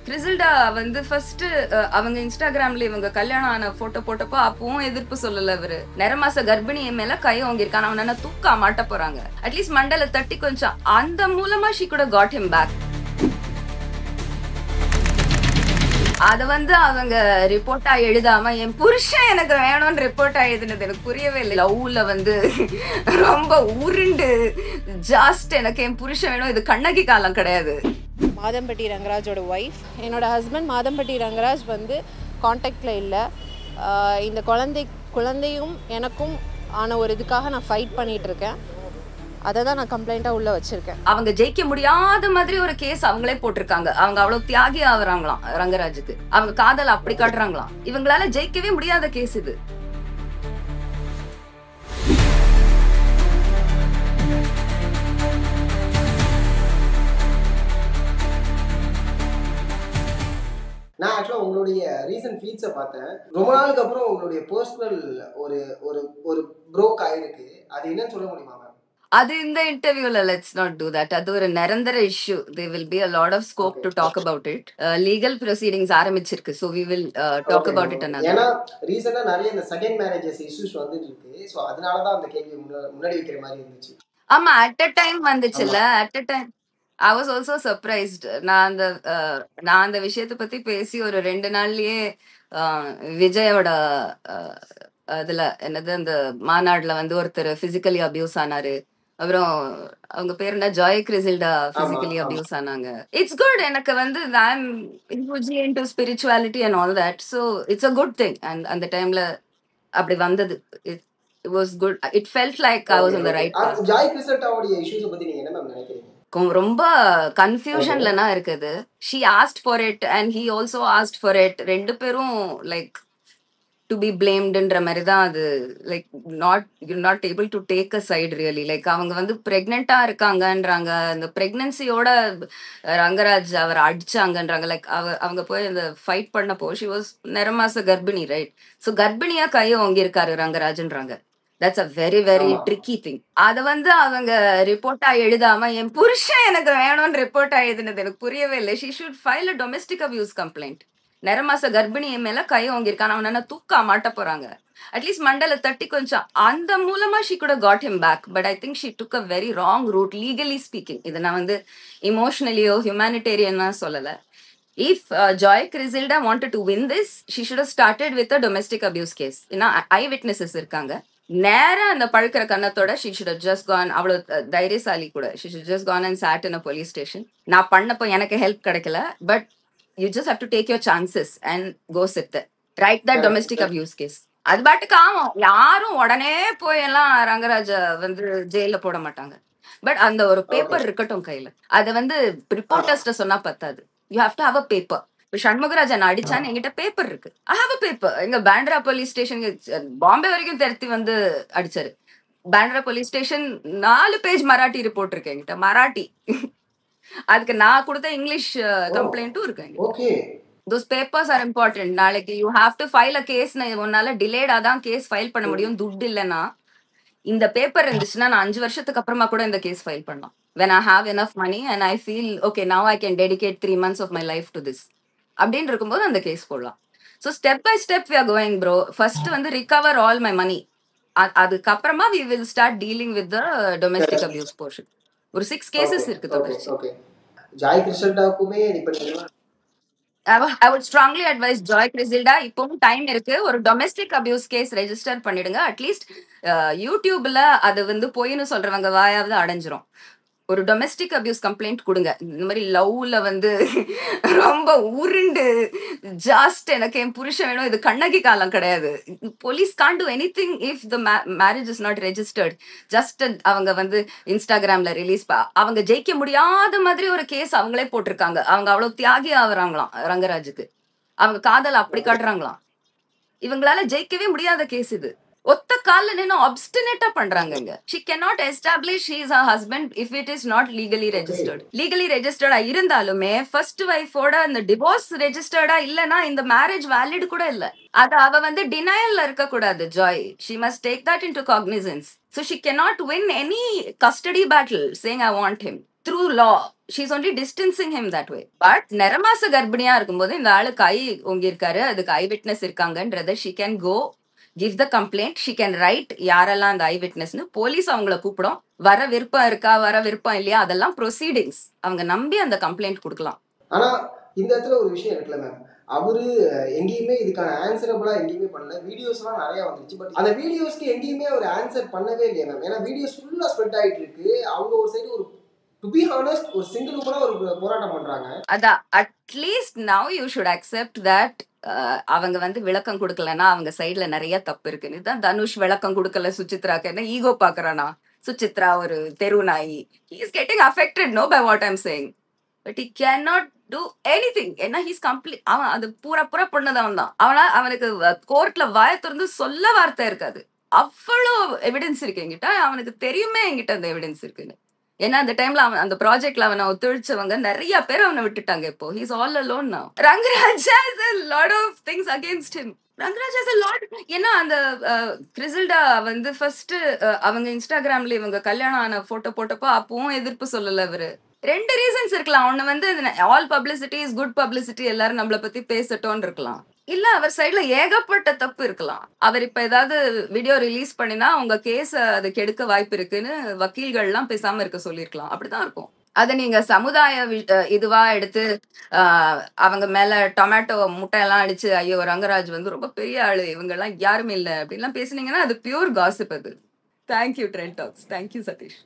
கிரிசில்டா வந்து ஃபர்ஸ்ட் அவங்க இன்ஸ்டாகிராம்ல இவங்க கல்யாணம் ஆன போட்டோ போட்டப்போ அப்பவும் எதிர்ப்பு சொல்லல இவரு. நிறமாச கர்ப்பிணி மேல கை வாங்கியிருக்கான். அவன தூக்கா மாட்ட போறாங்க. அட்லீஸ்ட் மண்டல தட்டி கொஞ்சம் அந்த மூலமா she could have got him back. அத வந்து அவங்க ரிப்போர்ட்டா எழுதாம என் புருஷன் எனக்கு வேணும்னு ரிப்போர்ட்டா எழுதுனது எனக்கு புரியவே இல்லை. லவ்ல வந்து ரொம்ப உருண்டு ஜாஸ்ட் எனக்கு என் புருஷன் வேணும், இது கண்ணகி காலம் கிடையாது. மாதம்பட்டி ரங்கராஜோட ஒய்ஃப். என்னோட ஹஸ்பண்ட் மாதம்பட்டி ரங்கராஜ் வந்து காண்டாக்டில் இல்லை. இந்த குழந்தையும் எனக்கும் ஆன ஒரு இதுக்காக நான் ஃபைட் பண்ணிகிட்ருக்கேன். அதை தான் நான் கம்ப்ளைண்ட்டாக உள்ளே வச்சுருக்கேன். அவங்க ஜெயிக்க முடியாத மாதிரி ஒரு கேஸ் அவங்களே போட்டிருக்காங்க. அவங்க அவ்வளோ தியாகி ஆகுறாங்களாம் ரங்கராஜுக்கு. அவங்க காதல் அப்படி காட்டுறாங்களாம். இவங்களால ஜெயிக்கவே முடியாத கேஸ் இது. நான் ஆக்சுவலாக உங்களுடைய ரீசன்ட் ஃபீட்ஸை பார்த்தேன். ரொம்ப நாளுக்கு அப்புறம் உங்களுடைய பர்சனல் ஒரு ஒரு ஒரு ப்ரோக் ஆயிருக்கு. அது என்னன்னு சொல்ல முடியுமா மேம்? அது இந்த இன்டர்வியூல லெட்ஸ் நாட் டூ தட். அது ஒரு நிரந்தர issue. there will be a lot of scope to talk about it. legal proceedings ஆரம்பிச்சிருக்கு. so we will talk about it another. ஏன்னா ரீசன்ட்டா நிறைய இந்த செகண்ட் மேரேஜஸ் இஷ்யூஸ் வந்துட்டு இருக்கு. ஸோ அதனால தான் அந்த கேள்வி முன்னாடி வைக்கிற மாதிரி இருந்துச்சு. ஆமா, at a time வந்துச்சுல்ல. at a time I was also surprised. நான் அந்த விஷயத்தை பத்தி பேசி ஒரு 2 நாள்லயே விஜயோட அதுல என்னது அந்த மாநாடுல வந்து ஒருத்தர் பிசிக்கலி அபியூஸ் ஆனாரு. அப்புறம் அவங்க பேர் என்ன, ஜாய் கிரிசில்டா பிசிக்கலி அபியூஸ் ஆனாங்க. It's good. எனக்கு வந்து I'm hugely into spirituality and all that, so it's a good thing. and அந்த டைம்ல அப்படி வந்தது. it was good. it felt like I was on the right path. Joy கிரிசில்டாவோட இஷ்யூஸ் பத்தி நீங்க என்ன மேம் நினைக்கிறீங்க? ரொம்ப கன்ஃபியூஷன்லனா இருக்குது. she asked for it and he also asked for it. ரெண்டு பேரும் லைக் to be blamed ன்ற மாதிரி தான் அது. Like you're not able to take a side really. Like அவங்க வந்து பிரெக்னெண்டா இருக்காங்கன்றாங்க. அந்த பிரெக்னன்சியோட ரங்கராஜ் அவர் அடிச்சாங்கன்றாங்க. லைக் அவங்க போய் அந்த ஃபைட் பண்ணப்போ she was நிறமாச கர்ப்பிணி, ரைட்? ஸோ கர்ப்பிணியா கையை வாங்கியிருக்காரு ரங்கராஜ்ன்றாங்க. that's a very very tricky thing. அத வந்து அவங்க ரிப்போர்ட்டா எழுதாம என் புருஷன் எனக்கு வேணும்னு ரிப்போர்ட்டா எழுதுனது எனக்கு புரியவே இல்லை. she should file a domestic abuse complaint. நிறமாச கர்ப்பிணி மேல கை வாங்கியிருக்கான். அவன தூக்கா மாட்ட போறாங்க. அட்லீஸ்ட் மண்டல தட்டி கொஞ்சம் அந்த மூலமா she could have got him back. but I think she took a very wrong route legally speaking. இதை நான் வந்து இமோஷனலியோ ஹியூமானிட்டேரியனா சொல்லல. if Joy Crisilda wanted to win this, she should have started with a domestic abuse case. ஏன்னா ஐ witnesses இருக்காங்க. நேரா அந்த பழுக்கிற கண்ணத்தோட she should have just gone. அவ்வளவு தைரியசாலி கூட. she should just gone and sat in a police station. நான் பண்ணப்போ எனக்கு ஹெல்ப் கிடைக்கல. But you just have to take your chances and go sit there. write that domestic abuse case. அது பாட்டுக்கு ஆகும். யாரும் உடனே போய் எல்லாம் ரங்கராஜ வந்து ஜெயில போட மாட்டாங்க. பட் அந்த ஒரு பேப்பர் இருக்கட்டும் கையில. அதை வந்து ரிப்போர்ட்டர்ஸ்ட சொன்னா பத்தாது. you have to have a paper. இப்போ சண்முகராஜன் அடிச்சான்னு என்கிட்ட பேப்பர் இருக்கு. I have a paper. எங்க பேண்ட்ரா போலீஸ் ஸ்டேஷன் பாம்பே வரைக்கும் திரட்டி வந்து அடிச்சாரு. Bandra police station 4 page Marathi report இருக்கு என்கிட்ட. மராட்டி. அதுக்கு நான் கொடுத்த இங்கிலீஷ் கம்ப்ளைண்ட்டும் இருக்கு. those papers are important. நாளைக்கு you have to file a case. உன்னால டிலேடா தான் கேஸ் ஃபைல் பண்ண முடியும். துட்டு இல்லைன்னா இந்த பேப்பர் இருந்துச்சுன்னா நான் 5 வருஷத்துக்கு அப்புறமா கூட இந்த கேஸ் ஃபைல் பண்ணலாம். when I have enough money and I feel okay, now I can dedicate 3 months of my life to this அப்படின்னு இருக்கும்போது அந்த கேஸ் போடலாம். So step by step we are going bro. First வந்து recover all my money. அதுக்கப்புறமா we will start dealing with the domestic abuse portion. ஒரு 6 cases இருக்கு தொடர்ச்சி. Joy கிரிசில்டாவுக்குமே இப்ப I would strongly advise Joy Crisilda, இப்பவும் time இருக்கு, ஒரு domestic abuse case register பண்ணிடுங்க. அட்லீஸ்ட் யூடியூப்ல அது வந்து போயின்னு சொல்றவங்க வாயாவது அடைஞ்சிரும். ஒரு டொமெஸ்டிக் அபியூஸ் கம்ப்ளைண்ட் கொடுங்க. இந்த மாதிரி லவ்ல வந்து ரொம்ப உருண்டு ஜாஸ்ட் எனக்கு என் புருஷன் வேணும், இது கண்ணகி காலம் கிடையாது. Police can't do anything if the marriage is not registered. Just அவங்க வந்து இன்ஸ்டாகிராம்ல ரிலீஸ் அவங்க ஜெயிக்க முடியாத மாதிரி ஒரு கேஸ் அவங்களே போட்டிருக்காங்க. அவங்க அவ்வளவு தியாகி ஆகுறாங்களாம் ரங்கராஜுக்கு. அவங்க காதல் அப்படி காட்டுறாங்களாம். இவங்களால ஜெயிக்கவே முடியாத கேஸ் இது. ஒத்த கால்ல நின்னு obstinate பண்றாங்க. she cannot establish he is her husband if it is not legally registered. legally registered இருந்தாலுமே first wife ஓட அந்த divorce registered இல்லனா இந்த marriage valid கூட இல்ல. அது அவ வந்து denialல இருக்க கூடாது. Joy, she must take that into cognizance. so she cannot win any custody battle saying I want him. Through law she's only distancing him that way. But நிறமாச கர்ப்பிணியா இருக்கும்போது இந்த ஆளு கை ஓங்கியிருக்காரு, அதுக்கு ஐ விட்னஸ் இருக்காங்கன்றத she can go give the complaint. She can write யாரெல்லாம் அந்த ஐ விட்னஸ்னு. போலீஸ் அவங்கள கூப்பிடும். வர விருப்பம் இருக்கா, வர விருப்பம் இல்லையா, அதெல்லாம் ப்ரொசீடிங்ஸ். அவங்க நம்பி அந்த கம்ப்ளைண்ட் கொடுக்கலாம். ஆனா இந்த இடத்துல ஒரு விஷயம் இருக்குல்ல மேம், அவரு எங்கேயுமே இதுக்கான ஆன்சரபிளா எங்கேயுமே பண்ணல. வீடியோஸ்லாம் நிறைய வந்துருச்சு. பட் அந்த வீடியோஸ்க்கு எங்கேயுமே ஒரு ஆன்சர் பண்ணவே இல்லையா மேம்? ஏன்னா வீடியோஸ் ஃபுல்லா ஸ்ப்ரெட் ஆயிட்டு இருக்கு. அவங்க ஒரு சைடு ஒரு டு பி ஹானஸ்ட் ஒரு சிங்கிள் கூட ஒரு போராட்டம் பண்றாங்க. அதான் at least now you should accept that அவங்க வந்து விளக்கம் கொடுக்கலன்னா அவங்க சைட்ல நிறைய தப்பு இருக்குன்னு தான். தனுஷ் விளக்கம் கொடுக்கல சுசித்ராக்கு, என்ன ஈகோ பாக்குறானா? சுசித்ரா ஒரு தெரு நாயி. He is getting affected no by what I'm saying, but he cannot do anything. ஏன்னா he's complete. அவன் அது பூரா பூரா பண்ணதவன் தான். அவனுக்கு கோர்ட்ல வாய திறந்து சொல்ல வார்த்தை இருக்காது. அவ்வளோ எவிடன்ஸ் இருக்கு என்கிட்ட. அவனுக்கு தெரியுமே என்கிட்ட அந்த எவிடன்ஸ் இருக்குன்னு. ஏன்னா அந்த டைம்ல அவன் அந்த ப்ராஜெக்ட்ல அவனை ஒத்துழைச்சவங்க நிறைய பேர் அவனை விட்டுட்டாங்க. இப்போ ஹீஸ் ஆல் அலோன் நவ. Rangaraj has a lot of things against him. Rangaraj has a lot. ஏன்னா அந்த கிறிசல்டா வந்து ஃபர்ஸ்ட் அவங்க இன்ஸ்டாகிராம்ல இவங்க கல்யாணம் ஆன போட்டோ போட்டப்போ அப்பவும் எதிர்ப்பு சொல்லல அவரு. ரெண்டு ரீசன்ஸ் இருக்கலாம். ஒண்ணு வந்து all publicity is good publicity, எல்லாரும் நம்மளை பத்தி பேசட்டோன்னு இருக்கலாம். இல்ல அவர் சைடுல ஏகப்பட்ட தப்பு இருக்கலாம். அவர் இப்ப ஏதாவது வீடியோ ரிலீஸ் பண்ணினா உங்க கேஸ அது கெடுக்க வாய்ப்பு இருக்குன்னு வக்கீல்கள் எல்லாம் பேசாம இருக்க சொல்லியிருக்கலாம். அப்படிதான் இருக்கும். அதை நீங்க சமுதாய இதுவா எடுத்து அவங்க மேல டொமேட்டோ முட்டை எல்லாம் அடிச்சு ஐயோ ரங்கராஜ் வந்து ரொம்ப பெரிய ஆளு, இவங்க எல்லாம் யாருமே இல்லை அப்படின்லாம் பேசுனீங்கன்னா அது பியூர் காசிப். அது thank you trend talks. Thank you Satish.